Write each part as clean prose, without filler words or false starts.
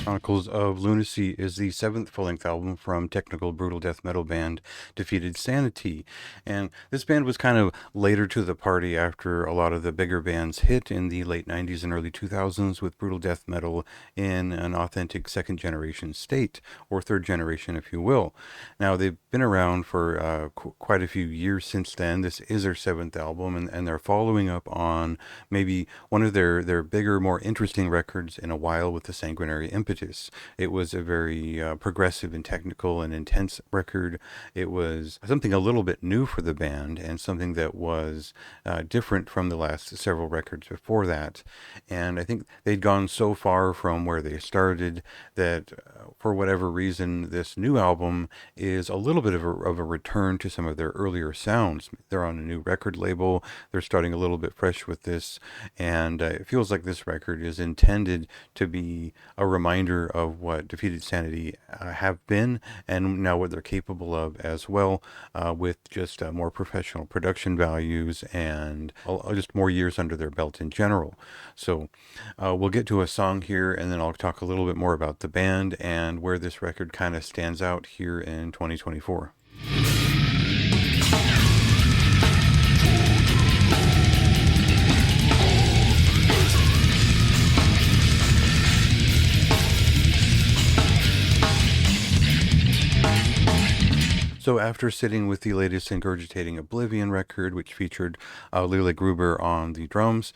Chronicles of Lunacy is the seventh full-length album from technical brutal death metal band Defeated Sanity. And this band was kind of later to the party after a lot of the bigger bands hit in the late 90s and early 2000s with brutal death metal in an authentic second generation state, or third generation, if you will. Now, they've been around for quite a few years since then. This is their seventh album, and they're following up on maybe one of their bigger, more interesting records in a while with the Sanguinary Impetus. It was a very progressive and technical and intense record. It was something a little bit new for the band and something that was different from the last several records before that. And I think they'd gone so far from where they started that for whatever reason, this new album is a little bit of a return to some of their earlier sounds. They're on a new record label. They're starting a little bit fresh with this. And it feels like this record is intended to be a reminder of what Defeated Sanity have been and now what they're capable of as well, with just more professional production values and just more years under their belt in general. So we'll get to a song here and then I'll talk a little bit more about the band and where this record kind of stands out here in 2024. So after sitting with the latest Ingurgitating Oblivion record, which featured Lila Gruber on the drums,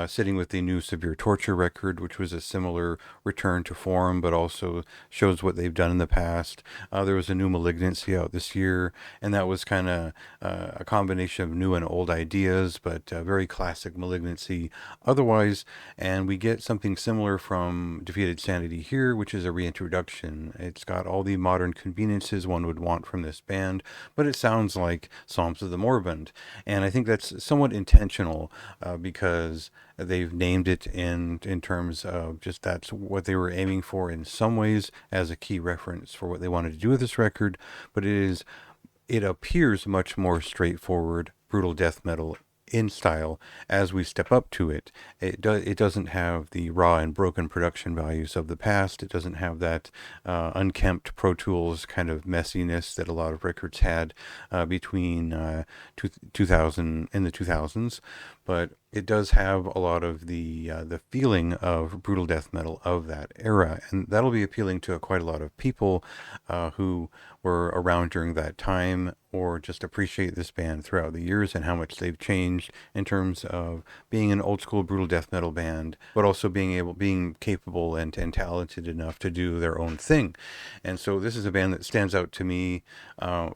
sitting with the new Severe Torture record, which was a similar return to form, but also shows what they've done in the past. There was a new Malignancy out this year, and that was kind of a combination of new and old ideas, but very classic Malignancy otherwise. And we get something similar from Defeated Sanity here, which is a reintroduction. It's got all the modern conveniences one would want from this band, but it sounds like Psalms of the Moribund. And I think that's somewhat intentional because they've named it in terms of just that's what they were aiming for in some ways as a key reference for what they wanted to do with this record. But it appears much more straightforward brutal death metal in style as we step up to it. It doesn't have the raw and broken production values of the past. It doesn't have that unkempt Pro Tools kind of messiness that a lot of records had between 2000 and the 2000s. But it does have a lot of the feeling of brutal death metal of that era, and that'll be appealing to quite a lot of people who were around during that time or just appreciate this band throughout the years and how much they've changed in terms of being an old school brutal death metal band, but also being capable and talented enough to do their own thing. And so this is a band that stands out to me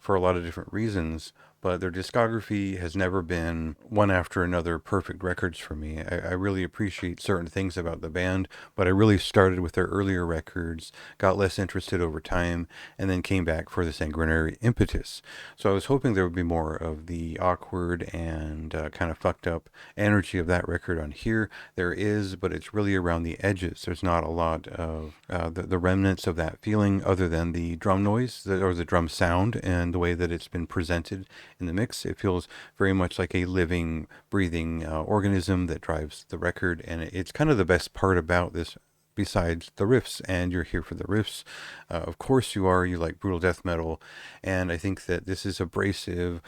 for a lot of different reasons. But their discography has never been one after another perfect records for me. I really appreciate certain things about the band, but I really started with their earlier records, got less interested over time, and then came back for the Sanguinary Impetus. So I was hoping there would be more of the awkward and kind of fucked up energy of that record on here. There is, but it's really around the edges. There's not a lot of the remnants of that feeling other than the drum noise or the drum sound and the way that it's been presented in the mix. It feels very much like a living, breathing organism that drives the record, and it's kind of the best part about this besides the riffs, and you're here for the riffs. Of course you are. You like brutal death metal, and I think that this is abrasive,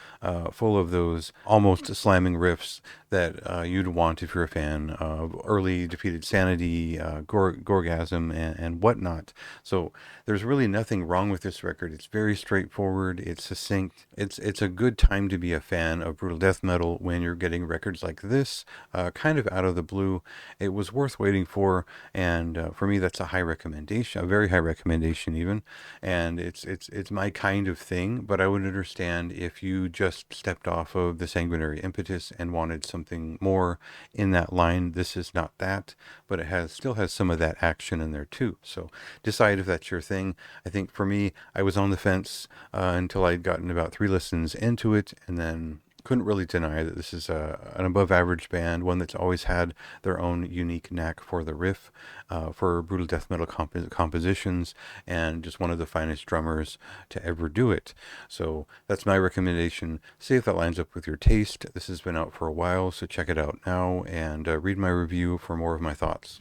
full of those almost slamming riffs that you'd want if you're a fan of early Defeated Sanity, Gorgasm, and whatnot. So there's really nothing wrong with this record. It's very straightforward. It's succinct. It's a good time to be a fan of brutal death metal when you're getting records like this, kind of out of the blue. It was worth waiting for, and for me, that's a high recommendation, a very high recommendation even. And it's my kind of thing, but I would understand if you just stepped off of the Sanguinary Impetus and wanted something more in that line. This is not that, but it still has some of that action in there too. So decide if that's your thing. I think for me, I was on the fence until I'd gotten about 3 listens into it, and then couldn't really deny that this is an above average band, one that's always had their own unique knack for the riff, for brutal death metal compositions, and just one of the finest drummers to ever do it. So that's my recommendation. See if that lines up with your taste. This has been out for a while, so check it out now and read my review for more of my thoughts.